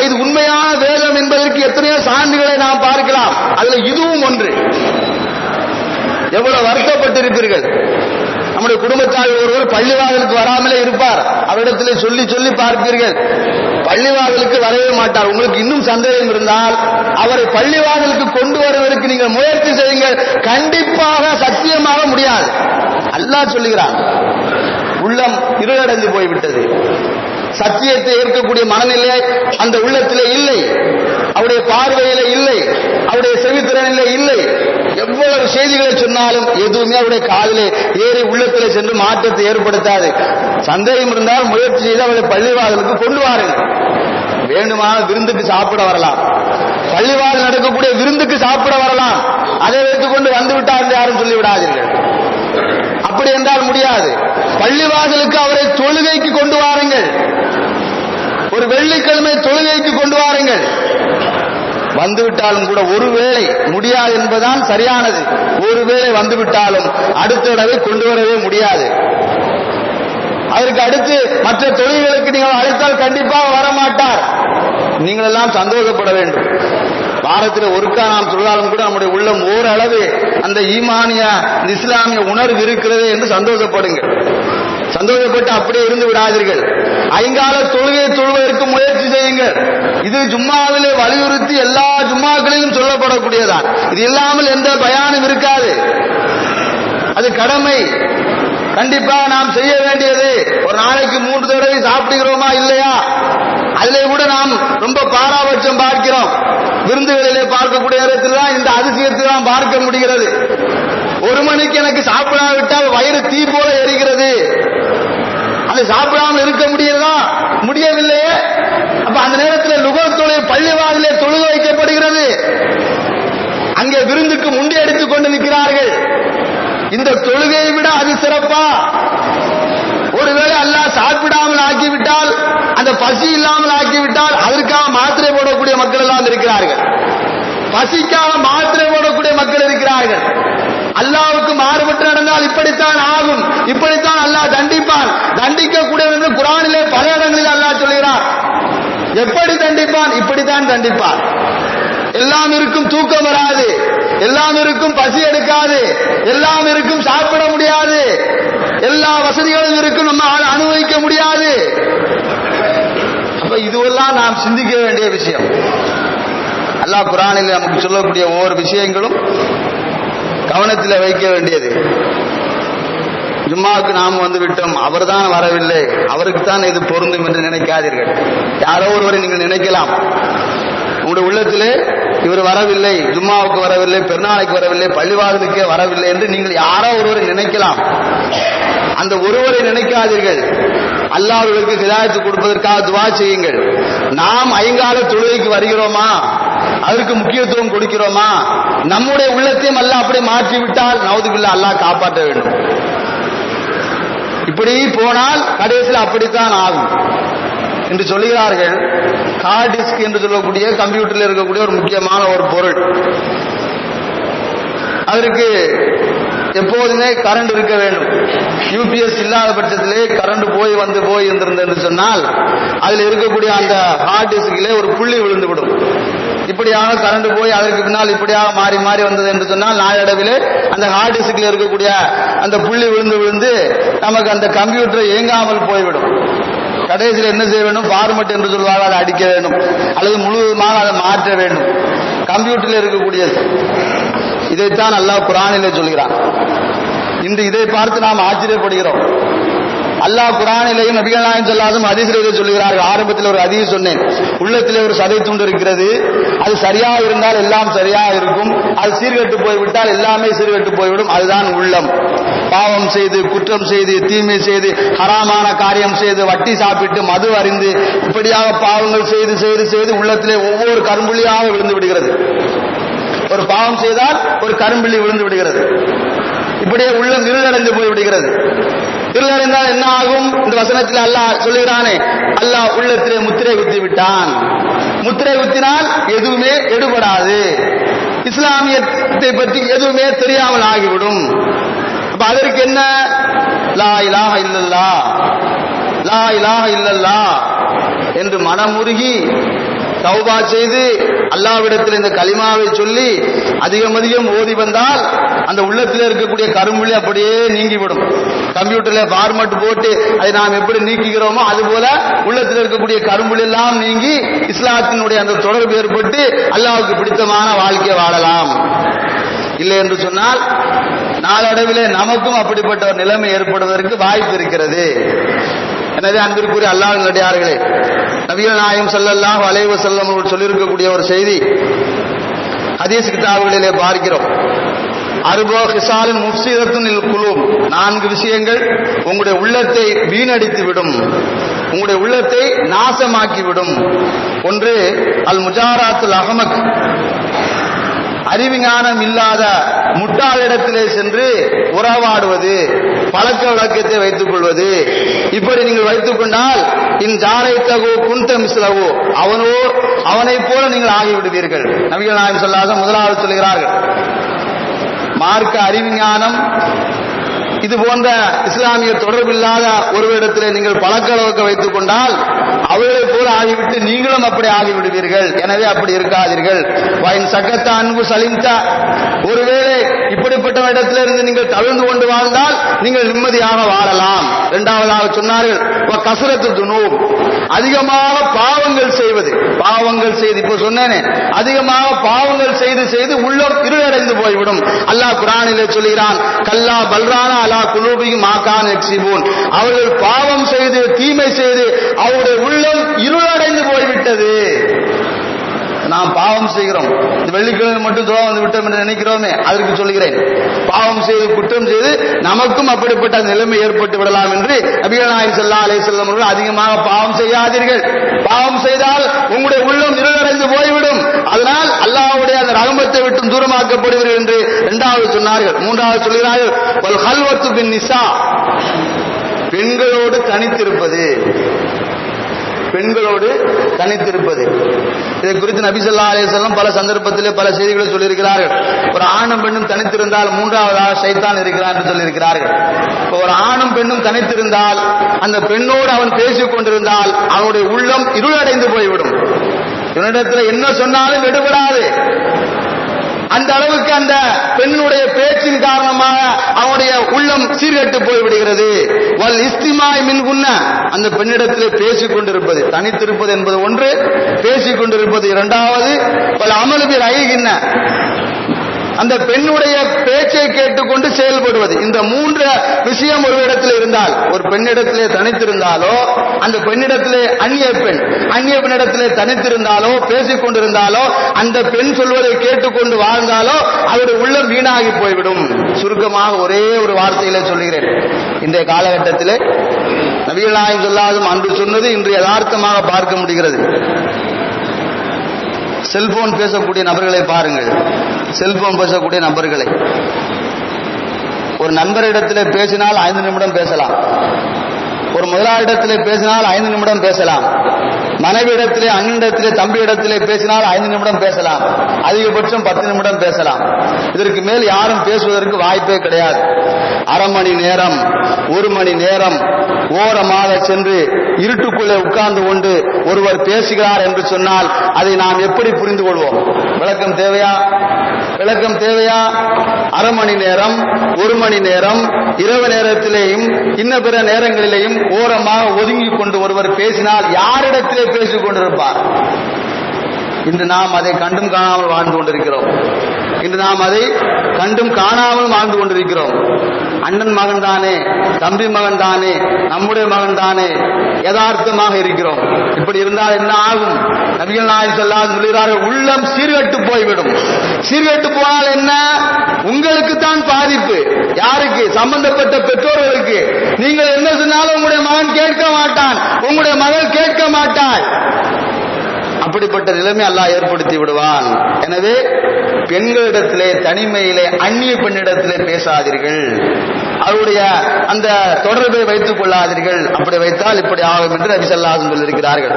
இது உண்மையான வேதம் என்பதற்கு எத்தனையோ சான்றுகளை நாம் பார்க்கலாம். அதுல இதுவும் ஒன்று. எவ்வளவு வருத்தப்பட்டிருப்பீர்கள். நம்முடைய குடும்பத்தார் ஒருவர் பள்ளிவாசலுக்கு வராமலே இருப்பார். அவரிடத்திலே சொல்லி சொல்லி பார்ப்பீர்கள், பள்ளிவாசலுக்கு வரவே மாட்டார். உங்களுக்கு இன்னும் சந்தேகம் இருந்தால் அவரை பள்ளிவாசலுக்கு கொண்டு வருவதற்கு நீங்கள் முயற்சி செய்யுங்கள். கண்டிப்பாக சத்தியமாக முடியாது. அல்லாஹ் சொல்லுகிறான், உள்ளம் இருளடைந்து போய்விட்டது. சத்தியத்தை ஏற்கக்கூடிய மனநிலை அந்த உள்ளத்திலே இல்லை. அவருடைய பார்வையில இல்லை, அவருடைய செவித்திறனில இல்லை. எவ்வளவு செய்திகளை சொன்னாலும் எதுவுமே அவருடைய காதிலே ஏறி உள்ளத்திலே சென்று மாற்றத்தை ஏற்படுத்தாது. சந்தேகம் இருந்தால் முயற்சி செய்து அவருடைய பள்ளிவாசலுக்கு கொண்டு வாருங்கள். வேண்டுமான விருந்துக்கு சாப்பிட வரலாம், பள்ளிவாசல் நடக்கக்கூடிய விருந்துக்கு சாப்பிட வரலாம். அதை வைத்துக் கொண்டு வந்துவிட்டார் என்று யாரும் சொல்லிவிடாதீர்கள். அப்படி என்றால் முடியாது. பள்ளிவாசலுக்கு அவரை தொழுகைக்கு கொண்டு வாருங்கள். ஒரு வெள்ளிக்கிழமை தொழுகைக்கு கொண்டு வாருங்கள். வந்துவிட்டாலும் கூட ஒருவேளை முடியாது என்பதுதான் சரியானது. ஒருவேளை வந்துவிட்டாலும் அடுத்த தடவை கொண்டு வரவே முடியாது. அதற்கு அடுத்து மற்ற தொழில்களுக்கு நீங்கள் அழைத்தால் கண்டிப்பாக வரமாட்டார். நீங்கள் எல்லாம் சந்தோஷப்பட வேண்டும். வாரத்தில் ஒருக்கா நாம் சொல்லாலும் கூட நம்முடைய உள்ளம் ஓரளவு அந்த ஈமானிய இஸ்லாமிய உணர்வு இருக்கிறது என்று சந்தோஷப்படுங்கள். சந்தோஷப்பட்டு அப்படியே இருந்து விடாதீர்கள். ஐங்கால தொழுகையை தொழுவதற்கு முயற்சி செய்யுங்கள். இது ஜும்மாவிலே வலியுறுத்தி எல்லா ஜும்மாக்களிலும் சொல்லப்படக்கூடியதான். இது இல்லாமல் எந்த பயானும் இருக்காது. அது கடமை, கண்டிப்பாக நாம் செய்ய வேண்டியது. ஒரு நாளைக்கு 3 தடவை சாப்பிடுகிறோமா இல்லையா? அதிலே கூட நாம் ரொம்ப பாராபட்சம் பார்க்கிறோம். விருந்துகளிலே பார்க்கக்கூடிய நேரத்தில் தான் இந்த அதிசயத்தை தான் பார்க்க முடிகிறது. 1 மணிக்கு எனக்கு சாப்பிடாவிட்டால் வயிறு தீ போல எரிகிறது. அது சாப்பிடாமல் இருக்க முடியுதா? முடியவில்லையே. அப்ப அந்த நேரத்தில் லுகர் தொழுகை பள்ளிவாசலே தொழுக வைக்கப்படுகிறது. அங்கே விருந்துக்கு முண்டி அடித்துக் கொண்டு நிற்கிறார்கள். இந்த தொழுகையை விட அது சிறப்பா? ஒருவேளை அல்லாஹ் சாப்பிடாமல் ஆக்கிவிட்டால், அந்த பசி இல்லாமல் ஆக்கிவிட்டால், அதற்காக மாத்திரை போடக்கூடிய மக்கள் எல்லாம் இருக்கிறார்கள். பசிக்காக மாத்திரை போடக்கூடிய மக்கள் இருக்கிறார்கள். அல்லாஹ்வுக்கு மாறுபட்டு நடந்தால் இப்படித்தான் ஆகும், இப்படித்தான் அல்லாஹ் தண்டிப்பான். தண்டிக்கக்கூடிய என்று குர்ஆனிலே பல இடங்களில் அல்லாஹ் சொல்கிறார். எப்படி தண்டிப்பான்? இப்படித்தான் தண்டிப்பான். எல்லாம் இருக்கும், தூக்கம் வராது. எல்லாம் இருக்கும், பசி எடுக்காது. எல்லாம் இருக்கும், சாப்பிட முடியாது. எல்லா வசதிகளும் இருக்கும், நம்ம அனுபவிக்க முடியாது. அப்ப இதுவெல்லாம் நாம் சிந்திக்க வேண்டிய விஷயம். அல்லாஹ் குர்ஆனில் நமக்கு சொல்லக்கூடிய ஒவ்வொரு விஷயங்களும் கவனத்தில் வைக்க வேண்டியது. ஜும்மாவுக்கு நாம் வந்து விட்டோம், அவர் தான் வரவில்லை, அவருக்கு தான் இது பொருந்தும் என்று நினைக்காதீர்கள். யாரோ ஒருவரை நீங்கள் நினைக்கலாம். உங்களுடைய உள்ளத்திலே இவர் வரவில்லை, ஜும்மாவுக்கு வரவில்லை, பெருநாளைக்கு வரவில்லை, பள்ளிவாசலுக்கே வரவில்லை என்று நீங்கள் யாரோ ஒருவரை நினைக்கலாம். அந்த ஒருவரை நினைக்காதீர்கள். அல்லாஹ்வுக்கு ஹிதாயத்து கொடுப்பதற்காக துஆ செய்யுங்கள். நாம் ஐங்கால தொழுகைக்கு வருகிறோமா? அதற்கு முக்கியத்துவம் கொடுக்கிறோமா? நம்முடைய உள்ளத்தையும் அல்லாஹ் அப்படி மாற்றி விட்டால் நவுதுபில்லாஹ் அல்லாஹ் காப்பாற்ற வேண்டும். இப்படி போனால் கடைசியில் அப்படித்தான் ஆகும் என்று சொல்லுகிறார்கள். ஹார்ட் டிஸ்க் என்று சொல்லக்கூடிய கம்ப்யூட்டரில் இருக்கக்கூடிய ஒரு முக்கியமான ஒரு பொருள். அதற்கு எப்போதுமே கரண்ட் இருக்க வேண்டும். யூபிஎஸ் இல்லாத பட்சத்திலே கரண்ட் போய் இருந்திருந்தது என்று சொன்னால் அதில் இருக்கக்கூடிய அந்த ஹார்ட் டிஸ்கிலே ஒரு புள்ளி விழுந்துவிடும். இப்படியாக கரண்ட் போய் அதற்கு பின்னால் இப்படியாக மாறி மாறி வந்தது என்று சொன்னால் நாளடைவிலே அந்த ஹார்ட் டிஸ்கில் இருக்கக்கூடிய அந்த புள்ளி விழுந்து நமக்கு அந்த கம்ப்யூட்டர் இயங்காமல் போய்விடும். கடைசியில் என்ன செய்ய வேண்டும்? ஃபார்மட் என்று சொல்வார்கள், அதை அடிக்க வேண்டும் அல்லது முழுவதுமாக அதை மாற்ற வேண்டும். கம்ப்யூட்டரில் இருக்கக்கூடியது. இதைத்தான் அல்லாஹ் குர்ஆனிலே சொல்கிறான். இன்று இதை பார்த்து நாம் ஆச்சரியப்படுகிறோம். அல்லாஹ் குர்ஆனிலேயும் நபிகள் நாயகம் ஸல்லல்லாஹு அலைஹி வஸல்லம் ஹதீஸிலே சொல்கிறார்கள். ஆரம்பத்தில் ஒரு ஹதீஸ் சொன்னேன். உள்ளத்திலே ஒரு சதை துண்டு இருக்கிறது, அது சரியாக இருந்தால் எல்லாம் சரியாக இருக்கும், அது சீர்கெட்டு போய்விட்டால் எல்லாமே சீர்கெட்டு போய்விடும். அதுதான் உள்ளம். பாவம் செய்து, குற்றம் செய்து, தீமை செய்து, ஹராமான காரியம் செய்து, வட்டி சாப்பிட்டு, மது அறிந்து, இப்படியாக பாவங்கள் செய்து செய்து செய்து உள்ளத்திலே ஒவ்வொரு கரும்புள்ளியாக விழுந்து விடுகிறது. ஒரு பாவம் செய்தால் ஒரு கரும்புள்ளி விழுந்து விடுகிறது. இப்படியே உள்ளம் இருளடைந்து போய் விடுகிறது. இருளடைந்தால் என்ன ஆகும்? இந்த வசனத்தில் அல்லாஹ் சொல்லுகிறானே, அல்லாஹ் உள்ளத்திலே முத்திரை குத்தி விட்டான். முத்திரை குத்தினால் எதுவுமே எடுபடாது, இஸ்லாமியத்தை பற்றி எதுவுமே தெரியாமல் ஆகிவிடும். அப்ப அதற்கு என்ன? லா இலாஹ இல்லல்லாஹ், லா இலாஹ இல்லல்லாஹ் என்று மனமுருகி தௌபா செய்து அல்லாஹ்விடத்தில் இந்த கலிமாவை சொல்லி அதிகம் அதிகம் ஓதி வந்தால் அந்த உள்ளத்தில் இருக்கக்கூடிய கரும்புள்ளி அப்படியே நீங்கிவிடும். கம்ப்யூட்டர்ல ஃபார்மட் போட்டு அதை நாம் எப்படி நீக்குகிறோமோ அதுபோல உள்ளத்தில் இருக்கக்கூடிய கரும்புள்ளி எல்லாம் நீங்கி இஸ்லாத்தினுடைய அந்த தொடர்பு ஏற்பட்டு அல்லாஹ்வுக்கு பிடித்தமான வாழ்க்கையை வாழலாம். இல்லை என்று சொன்னால் நாளடைவிலே நமக்கும் அப்படிப்பட்ட ஒரு நிலைமை ஏற்படுவதற்கு வாய்ப்பு இருக்கிறது. எனவே அன்பிற்குரிய அல்லாஹ்வின் நல்லடியார்களே, நபிகள் நாயகம் ஸல்லல்லாஹு அலைஹி வஸல்லம் அவர்கள் சொல்லியிருக்கக்கூடிய ஒரு செய்தி ஹதீஸ் கிதாபுகளிலே பார்க்கிறோம். அர்பா ஹிசாலின் முஃப்ஸிதத்துன் லில் குலூப், 4 விஷயங்கள் உங்களுடைய உள்ளத்தை வீணடித்து விடும், உங்களுடைய உள்ளத்தை நாசமாக்கிவிடும். ஒன்று அல் முஜாராத்துல் அஹமக், அறிவிஞானம் இல்லாத முட்டாளிடத்திலே சென்று உறவாடுவது, பழக்க வழக்கத்தை வைத்துக் கொள்வது. இப்படி நீங்கள் வைத்துக் கொண்டால் இன் ஜாரைத்தகோ குந்த மிஸ்லவோ, அவனை போல நீங்கள் ஆகிவிடுவீர்கள். நபிகள் நாயகம் ஸல்லல்லாஹு அலைஹி வஸல்லம் முதலாவது சொல்கிறார்கள், மார்க்க அறிவிஞானம் இது போன்ற இஸ்லாமிய தொடர்பில்லாத ஒருவரிடத்திலே நீங்கள் பழக்க வைத்துக் கொண்டால் அவர்களை போல ஆகிவிட்டு நீங்களும் அப்படி ஆகிவிடுவீர்கள். எனவே அப்படி இருக்காதீர்கள். சக்கத்த அன்பு சலிந்த, ஒருவேளை இப்படிப்பட்ட இடத்திலிருந்து நீங்கள் தவிர்ந்து கொண்டு வாழ்ந்தால் நீங்கள் நிம்மதியாக வாழலாம். இரண்டாவதாக சொன்னார்கள், கசரத்து துனூப், அதிகமாக பாவங்கள் செய்வது. பாவங்கள் செய்து, இப்போ சொன்னேனே, அதிகமாக பாவங்கள் செய்து செய்து உள்ளம் இருளடைந்து போய்விடும். அல்லாஹ் குர்ஆனிலே சொல்கிறான், கல்லா பல்ரானா அலா குலூபிஹிம் மா கானூ யக்ஸிபூன், அவர்கள் பாவம் செய்து தீமை செய்து அவருடைய உள்ளம் இருளடைந்து போய்விட்டது. நாம் பாவம் செய்கிறோம், இந்த வெள்ளிக்கிழமை மட்டும் துவா வந்து விட்டோம் என்று நினைக்கிறோமே, அதற்கு சொல்கிறேன், பாவம் செய்து குற்றம் செய்து நமக்கும் அப்படிப்பட்ட நிலைமை ஏற்பட்டு விடலாம் என்று நபிகள் நாயகம் ஸல்லல்லாஹு அலைஹி வஸல்லம் அவர்கள் அதிகமாக பாவம் செய்யாதீர்கள். பாவம் செய்தால் உங்களுடைய உள்ளம் இருளடைந்து போய்விடும். அதனால் அல்லாஹ்வுடைய அந்த ரஹமத்தை விட்டு தூரமாக்கப்படுவீர்கள் என்று இரண்டாவது சொன்னார்கள். மூன்றாவது சொல்கிறார்கள், வல் ஹல்வத்து பின் நிசா, பெண்களோடு தனித்திருப்பது. பெண்களோடு தனித்திருப்பது, இதை குறித்து நபி ஸல்லல்லாஹு அலைஹி வஸல்லம் பல சந்தர்ப்பத்திலே பல செய்திகளை சொல்லியிருக்கிறார்கள். ஒரு ஆணும் பெண்ணும் தனித்திருந்தால் மூன்றாவதாக ஷைத்தான் இருக்கிறான் என்று சொல்லியிருக்கிறார்கள். ஒரு ஆணும் பெண்ணும் தனித்திருந்தால் அந்த பெண்ணோடு அவன் பேசிக் கொண்டிருந்தால் அவனுடைய உள்ளம் இருளடைந்து போய்விடும். இவனிடத்தில் என்ன சொன்னாலும் எடுபடாது. அந்த அளவுக்கு அந்த பெண்ணுடைய பேச்சின் காரணமாக அவனுடைய உள்ளம் சீர்கெட்டு போய்விடுகிறது. வல் இஸ்திமாய் மின்குன்ன, அந்த பெண்ணிடத்திலே பேசிக் கொண்டிருப்பது, தனித்திருப்பது என்பது ஒன்று, பேசிக் கொண்டிருப்பது இரண்டாவது. வல் அமல் பி ரஐகின்ன, அந்த பெண்ணுடைய பேச்சை கேட்டுக்கொண்டு செயல்படுவது. இந்த 3 விஷயம் ஒரு இடத்தில் இருந்தால், ஒரு பெண்ணிடத்திலே தனித்திருந்தாலோ, அந்த பெண்ணிடத்திலே அந்நிய பெண்ணிடத்திலே தனித்திருந்தாலோ, பேசிக் கொண்டிருந்தாலோ, அந்த பெண் சொல்வதை கேட்டுக்கொண்டு வாழ்ந்தாலோ அவருடைய உள்ளம் வீணாகி போய்விடும். சுருக்கமாக ஒரே ஒரு வார்த்தையிலே சொல்கிறேன், இன்றைய காலகட்டத்திலே நபிகள் நாயகம் ஸல்லல்லாஹு அலைஹி வஸல்லம் அன்று சொன்னது இன்று யதார்த்தமாக பார்க்க முடிகிறது. செல்போன் பேசக்கூடிய நபர்களை பாருங்கள், செல்போன் பேசக்கூடிய நபர்களை. ஒரு நண்பரிடத்திலே பேசினால் 5 நிமிடம் பேசலாம், ஒரு முதலாளிடத்திலே பேசினால் 5 நிமிடம் பேசலாம், மனைவியிடத்திலே, அண்ணனிடத்திலே, தம்பியிடத்திலே பேசினால் 5 நிமிடம் பேசலாம், அதிகபட்சம் 10 நிமிடம் பேசலாம். இதற்கு மேல் யாரும் பேசுவதற்கு வாய்ப்பே கிடையாது. அரை மணி நேரம், 1 மணி நேரம் ஓரமாக சென்று இருட்டுக்குள்ளே உட்கார்ந்து கொண்டு ஒருவர் பேசுகிறார் என்று சொன்னால் அதை நாம் எப்படி புரிந்து கொள்வோம்? விளக்கம் தேவையா? விளக்கம் தேவையா? அரை மணி நேரம், 1 மணி நேரம், இரவு நேரத்திலேயும் இன்ன பிற நேரங்களிலேயும் ஓரமாக ஒதுங்கிக் கொண்டு ஒருவர் பேசினால் யாரிடத்திலே பேசிக் கொண்டிருப்பார்? இன்று நாம் அதை கண்டும் காணாமல் வாழ்ந்து கொண்டிருக்கிறோம். இன்று நாம் அதை கண்டும் காணாமல் வாழ்ந்து கொண்டிருக்கிறோம். அண்ணன் மகன் தானே, தம்பி மகன் தானே, நம்முடைய மகன் தானே, யதார்த்தமாக இருக்கிறோம். இப்படி இருந்தால் என்ன ஆகும்? நபிகள் நாயகம் ஸல்லல்லாஹு அலைஹி வஸல்லம் சொல்கிறார்கள், உள்ளம் சீர்கெட்டு போய்விடும். சீர்கெட்டு போனால் என்ன? உங்களுக்கு தான் பாதிப்பு. யாருக்கு? சம்பந்தப்பட்ட பெற்றோர்களுக்கு. நீங்கள் என்ன சொன்னாலும் உங்களுடைய மகன் கேட்க மாட்டான், உங்களுடைய மகள் கேட்க மாட்டாள். அப்படிப்பட்ட நிலைமை அல்லாஹ் ஏற்படுத்தி விடுவான். எனவே பெண்களிடத்திலே, தனிமையிலே, அந்நிய பெண்ணிடத்திலே பேசாதீர்கள். அவருடைய அந்த தொடர்பை வைத்துக் கொள்ளாதீர்கள். அப்படி வைத்தால் இப்படி ஆகும் என்று நபி ஸல்லல்லாஹு அலைஹி வஸல்லம் சொல்லியிருக்கிறார்கள்.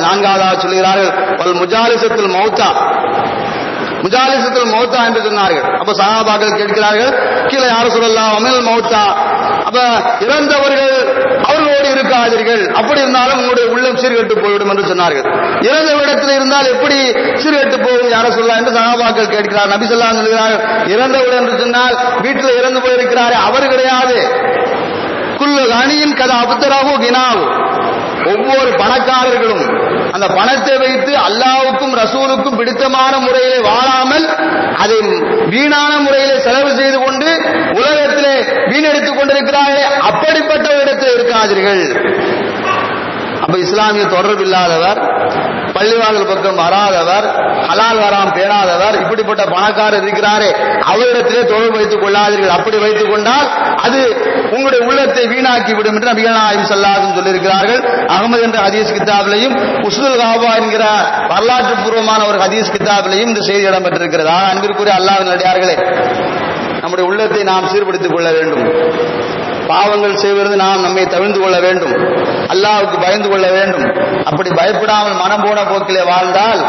நான்காவதாக சொல்கிறார்கள், வல் முஜாலிசத்துல் மௌத்தா, முஜாலிசத்துல் மௌத்தா என்று சொன்னார்கள். அப்ப சஹாபாக்கள் கேட்கிறார்கள், கீழே யார சொல்லலாம் அமல் மௌத்தா, அப்ப இறந்தவர்கள் அவர்களோடு இருக்காதீர்கள், அப்படி இருந்தாலும் உங்களுடைய உள்ளம் சீர்கெட்டு போய்விடும் என்று சொன்னார்கள். இறந்த இடத்தில் இருந்தால் எப்படி சீர்கெட்டு போகும் யார சொல்லலாம் என்று சஹாபாக்கள் கேட்கிறார். நபி ஸல்லல்லாஹு அலைஹி வஸல்லம் சொல்கிறார்கள், இறந்தவர் என்று சொன்னால் வீட்டில் இறந்து போயிருக்கிறாரே அவர் கிடையாது. குல்லு கனியின் கதா அபுத்தராகு கினாவு, ஒவ்வொரு பணக்காரர்களும் அந்த பணத்தை வைத்து அல்லாஹ்வுக்கும் ரசூலுக்கும் பிடித்தமான முறையிலே வாழாமல் அதை வீணான முறையிலே செலவு செய்து கொண்டு உலகத்திலே வீணெடுத்துக் கொண்டிருக்கிறார்களே, அப்படிப்பட்ட இடத்தில் இருக்காதீர்கள். அப்ப இஸ்லாமிய தொடர்பு இல்லாதவர், பள்ளிவாசல் பக்கம் வராதவர், ஹலால் ஹராம் பேணாதவர், இப்படிப்பட்ட பணக்காரர் இருக்கிறாரே அவரிடத்திலே தொடர்பு வைத்துக் கொள்ளாதீர்கள். அப்படி வைத்துக் கொண்டால் அது உங்களுடைய உள்ளத்தை வீணாக்கி விடும் என்று நபிகள் நாயகம் ஸல்லல்லாஹு அலைஹி வஸல்லம் சொல்லியிருக்கிறார்கள். அகமது என்ற ஹதீஸ் கிதாபிலையும் உஸ்துல் காபா என்கிற வரலாற்று பூர்வமான ஒரு ஹதீஸ் கிதாபிலையும் இந்த செய்தி இடம்பெற்றிருக்கிறது. அன்பிற்குரிய அல்லாஹ்வின் நல்லடியார்களே, நம்முடைய உள்ளத்தை நாம் சீர்படுத்திக் கொள்ள வேண்டும். பாவங்கள் செய்வது நாம் நம்மை தவிர்த்து கொள்ள வேண்டும். அல்லாஹ்வுக்கு பயந்து கொள்ள வேண்டும். அப்படி பயப்படாமல் மனம் போன போக்கிலே வாழ்ந்தால்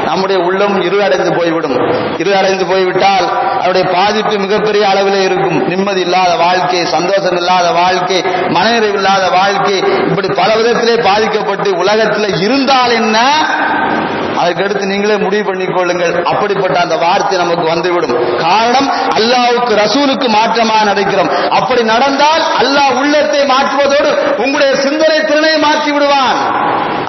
நம்முடைய உள்ளம் இருளடைந்து போய்விடும். இருளடைந்து போய்விட்டால் அவருடைய பாதிப்பு மிகப்பெரிய அளவிலே இருக்கும். நிம்மதி இல்லாத வாழ்க்கை, சந்தோஷம் இல்லாத வாழ்க்கை, மனநிறைவு இல்லாத வாழ்க்கை, இப்படி பல விதத்திலே பாதிக்கப்பட்டு உலகத்தில் இருந்தால் என்ன, அதற்கடுத்து நீங்களே முடிவு பண்ணிக் கொள்ளுங்கள். அப்படிப்பட்ட அந்த வார்த்தை நமக்கு வந்துவிடும். காரணம், அல்லாஹ்வுக்கு ரசூலுக்கு மாற்றமாக நடக்கிறோம். அப்படி நடந்தால் அல்லாஹ் உள்ளத்தை மாற்றுவதோடு உங்களுடைய சிந்தனை திறனை மாற்றி விடுவான்.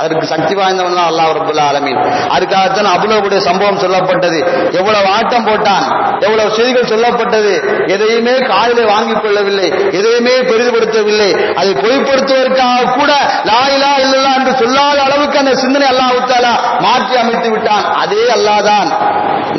அதற்கு சக்தி வாய்ந்தவன் தான் அல்லாஹ் ரப்பல் ஆலமீன். அதுக்காகத்தான் அபூலஹபுடைய சம்பவம் சொல்லப்பட்டது. எவ்வளவு ஆட்டம் போட்டான், எவ்வளவு செய்திகள் சொல்லப்பட்டது. எதையுமே காதிலே வாங்கிக் கொள்ளவில்லை, எதையுமே பெரிதுபடுத்தவில்லை. அதை பொய்ப்படுத்துவதற்காக கூட லா இலாஹ இல்லல்லாஹ் என்று சொல்லாத அளவுக்கு அந்த சிந்தனை அல்லாஹ் தஆலா மாற்றி அமைத்து விட்டான். அதே அல்லாஹ் தான்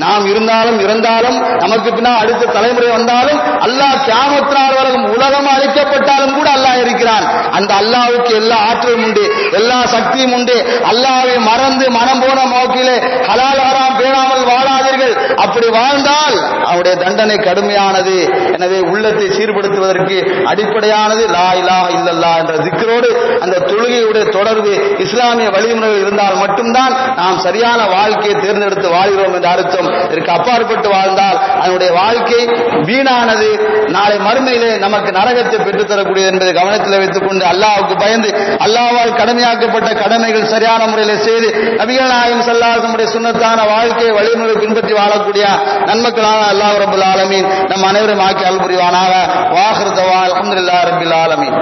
நாம் இருந்தாலும் இறந்தாலும் நமக்கு பின்னால் அடுத்த தலைமுறை வந்தாலும் அல்லாஹ் கியாமத் நாள் வரைக்கும் உலகம் அழிக்கப்பட்டாலும் கூட அல்லாஹ் இருக்கிறான். அந்த அல்லாஹ்வுக்கு எல்லா ஆற்றலும் உண்டு, எல்லா சக்தியும் உண்டு. அல்லாஹ்வை மறந்து மனம் போன நோக்கிலே ஹலால் ஹராம் பேணாமல் வாழாதீர்கள். அப்படி வாழ்ந்தால் அவருடைய தண்டனை கடுமையானது. எனவே உள்ளத்தை சீர்படுத்துவதற்கு அடிப்படையானது லா இலாஹ இல்லல்லாஹ் என்ற திக்ரோடு அந்த தொழுகையுடைய தொடர்பு இஸ்லாமிய வழிமுறைகள் இருந்தால் மட்டும்தான் நாம் சரியான வாழ்க்கையை தேர்ந்தெடுத்து வாழ்கிறோம் என்ற அர்த்தம். இதற்கு அப்பாற்பட்டு வாழ்ந்தால் அதனுடைய வாழ்க்கை வீணானது, நாளை மறுமையிலே நமக்கு நரகத்தை பெற்றுத்தரக்கூடியது என்பதை கவனத்தில் வைத்துக் கொண்டு அல்லாஹ்வுக்கு பயந்து அல்லாஹ்வால் கடமையாக்கப்பட்ட கடமைகள் சரியான முறையில் செய்து நபிகள் நாயகம் ஸல்லல்லாஹு அலைஹி வஸல்லம் சுன்னத்தான வாழ்க்கை வழிமுறை பின்பற்றி வாழக்கூடிய நன்மக்களாக அல்லாஹ் ரப்பல் ஆலமீன் நம் அனைவரும் ஆக்கி அருள் புரிவானாக. வாஹிரு தவானா அல்ஹம்துலில்லாஹி ரப்பில் ஆலமீன்.